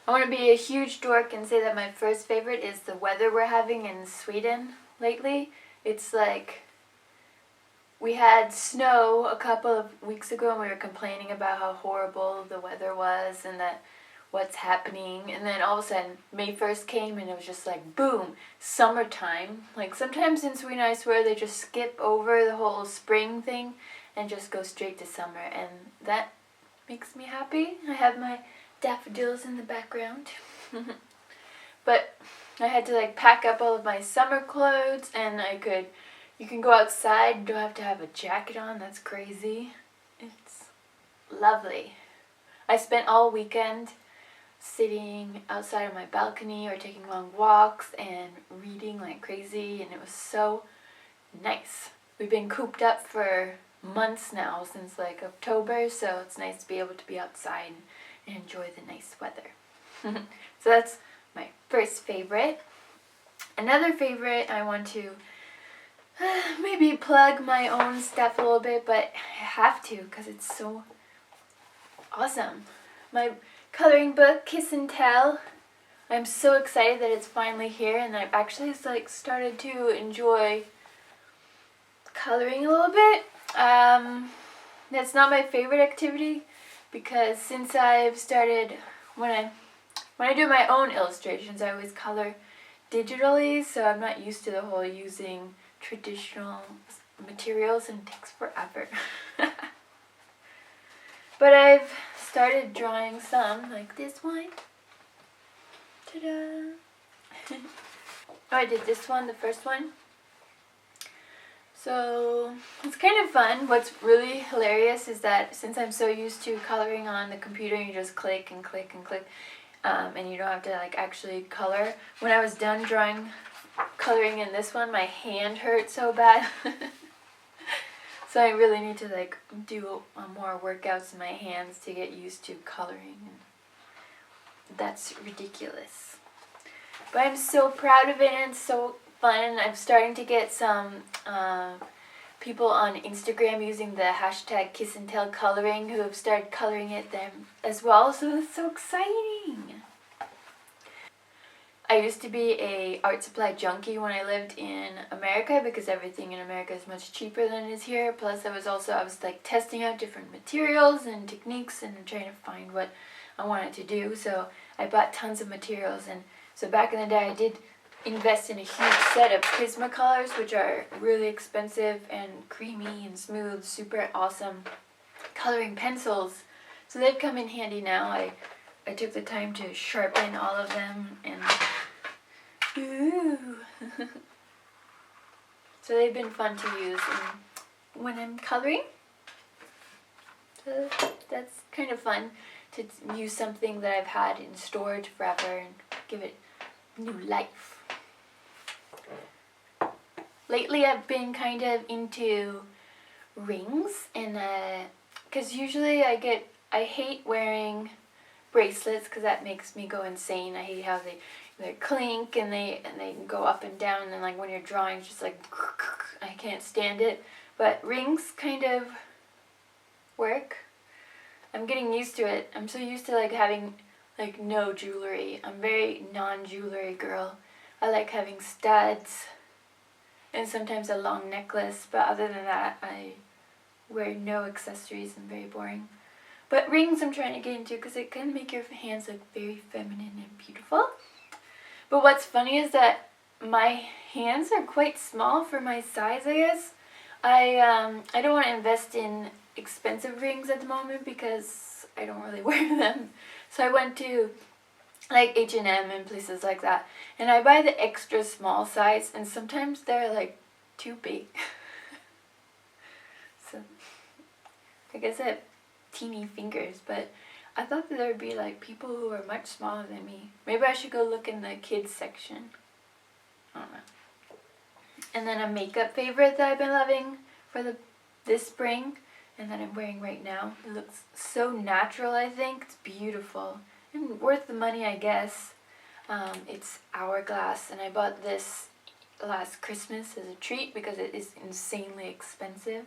I want to be a huge dork and say that my first favorite is the weather we're having in Sweden lately. It's like we had snow a couple of weeks ago and we were complaining about how horrible the weather was and that what's happening, and then all of a sudden May 1st came and it was just like boom, summertime. Like sometimes in Sweden I swear they just skip over the whole spring thing and just go straight to summer, and that makes me happy. I have my daffodils in the background. But I had to like pack up all of my summer clothes, and you can go outside, you don't have to have a jacket on. That's crazy. It's lovely. I spent all weekend sitting outside on my balcony or taking long walks and reading like crazy, and it was so nice. We've been cooped up for months now, since like October, so it's nice to be able to be outside and enjoy the nice weather. So that's my first favorite. Another favorite, I want to maybe plug my own stuff a little bit, but I have to because it's so awesome. My coloring book, Kiss and Tell. I'm so excited that it's finally here, and I've actually like started to enjoy coloring a little bit. That's not my favorite activity because since I've started, when I do my own illustrations, I always color digitally, so I'm not used to the whole using traditional materials, and it takes forever. But I've started drawing some, like this one. Ta-da! Oh, I did this one, the first one. So it's kind of fun. What's really hilarious is that since I'm so used to coloring on the computer, you just click and click and click, and you don't have to like actually color. When I was done coloring in this one, my hand hurt so bad. So I really need to like do more workouts in my hands to get used to coloring. That's ridiculous. But I'm so proud of it, and it's so fun. I'm starting to get some people on Instagram using the hashtag Kiss and Tell Coloring who have started coloring it them as well, so it's so exciting. I used to be a art supply junkie when I lived in America because everything in America is much cheaper than it is here. Plus I was like testing out different materials and techniques and trying to find what I wanted to do. So I bought tons of materials, and so back in the day I did invest in a huge set of Prismacolors, which are really expensive and creamy and smooth, super awesome coloring pencils. So they've come in handy now. I took the time to sharpen all of them, and ooh. So they've been fun to use when I'm coloring. So that's kind of fun to use something that I've had in storage forever and give it new life. Lately I've been kind of into rings, and because usually I hate wearing bracelets because that makes me go insane. I hate how they clink and they go up and down, and like when you're drawing it's just like I can't stand it. But rings kind of work. I'm getting used to it. I'm so used to like having like no jewelry. I'm very non-jewelry girl. I like having studs and sometimes a long necklace, but other than that I wear no accessories. I'm very boring. But rings I'm trying to get into because it can make your hands look very feminine and beautiful. But what's funny is that my hands are quite small for my size, I guess. I don't want to invest in expensive rings at the moment because I don't really wear them. So I went to like H&M and places like that, and I buy the extra small size, and sometimes they're like too big. So I guess I have teeny fingers, but I thought that there would be like people who are much smaller than me. Maybe I should go look in the kids section. I don't know. And then a makeup favorite that I've been loving for this spring and that I'm wearing right now. It looks so natural, I think. It's beautiful and worth the money, I guess. It's Hourglass, and I bought this last Christmas as a treat because it is insanely expensive.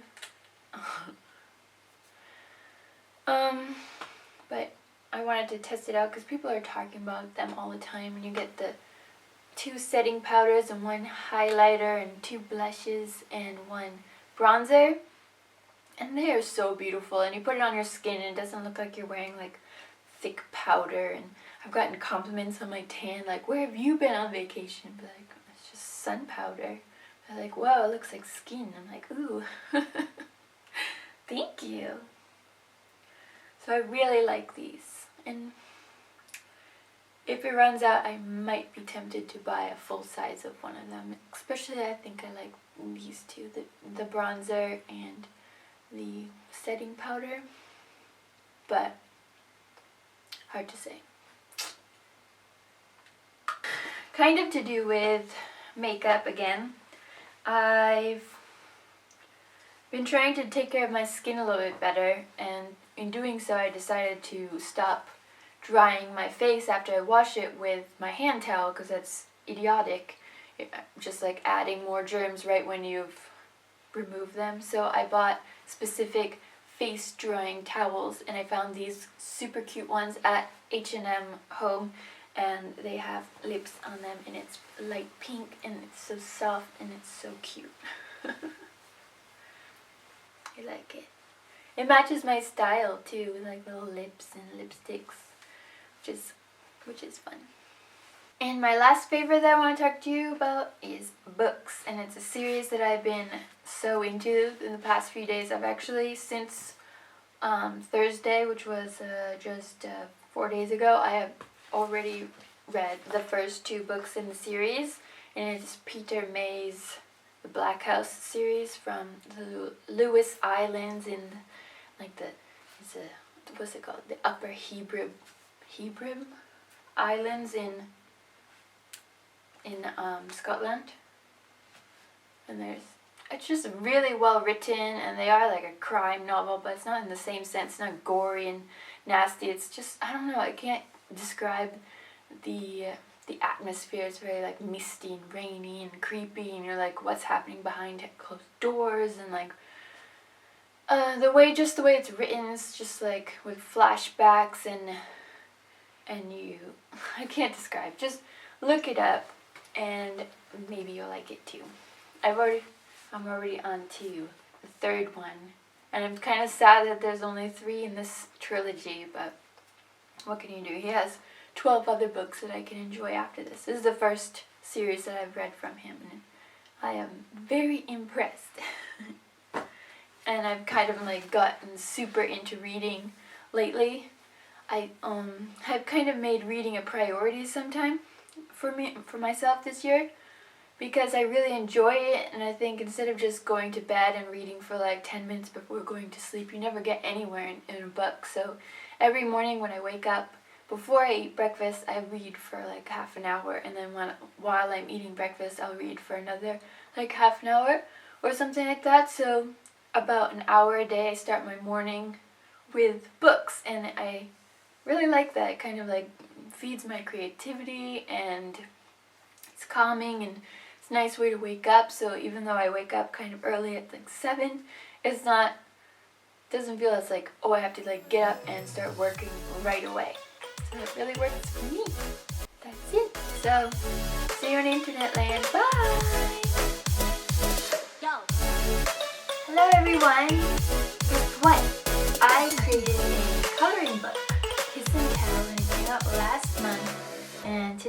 But I wanted to test it out because people are talking about them all the time. And you get the 2 setting powders and 1 highlighter and 2 blushes and 1 bronzer. And they are so beautiful. And you put it on your skin and it doesn't look like you're wearing like thick powder. And I've gotten compliments on my tan, like, where have you been on vacation? But like, it's just sun powder. They're like, wow, it looks like skin. I'm like, ooh. Thank you. So I really like these. And if it runs out, I might be tempted to buy a full size of one of them. Especially, I think I like these 2, the bronzer and the setting powder. But hard to say. Kind of to do with makeup again. I've been trying to take care of my skin a little bit better, and in doing so I decided to stop drying my face after I wash it with my hand towel, because that's idiotic. Just like adding more germs right when you've removed them. So I bought specific face drying towels, and I found these super cute ones at H&M Home, and they have lips on them, and it's light pink, and it's so soft, and it's so cute. I like it. It matches my style too, with like little lips and lipsticks, which is fun. And my last favorite that I want to talk to you about is books, and it's a series that I've been so into in the past few days. I've actually, since Thursday, which was just 4 days ago, I have already read the first 2 books in the series, and it's Peter May's The Black House series from the Lewis Islands in like what's it called? The Upper Hebrides Islands in Scotland. And it's just really well written, and they are like a crime novel, but it's not in the same sense. It's not gory and nasty. It's just, I don't know, I can't describe the atmosphere. It's very like misty and rainy and creepy, and you're like, what's happening behind closed doors? And like the way it's written is just like with flashbacks and I can't describe. Just look it up and maybe you'll like it too. I'm already on to the 3rd one, and I'm kind of sad that there's only 3 in this trilogy, but what can you do? He has 12 other books that I can enjoy after this. This is the first series that I've read from him, and I am very impressed. And I've kind of like gotten super into reading lately. I have kind of made reading a priority sometime for myself this year, because I really enjoy it, and I think instead of just going to bed and reading for like 10 minutes before going to sleep, you never get anywhere in a book. So every morning when I wake up, before I eat breakfast, I read for like half an hour, and then while I'm eating breakfast, I'll read for another like half an hour or something like that. So about an hour a day I start my morning with books, and I really like that. It kind of like feeds my creativity, and it's calming, and it's a nice way to wake up. So even though I wake up kind of early at like 7, it doesn't feel as like, oh, I have to like get up and start working right away. So it really works for me. That's it. So see you on internet land. Bye. Yo. Hello everyone. Guess what? I created a coloring book, Kiss and Tell, and it came out last month. And today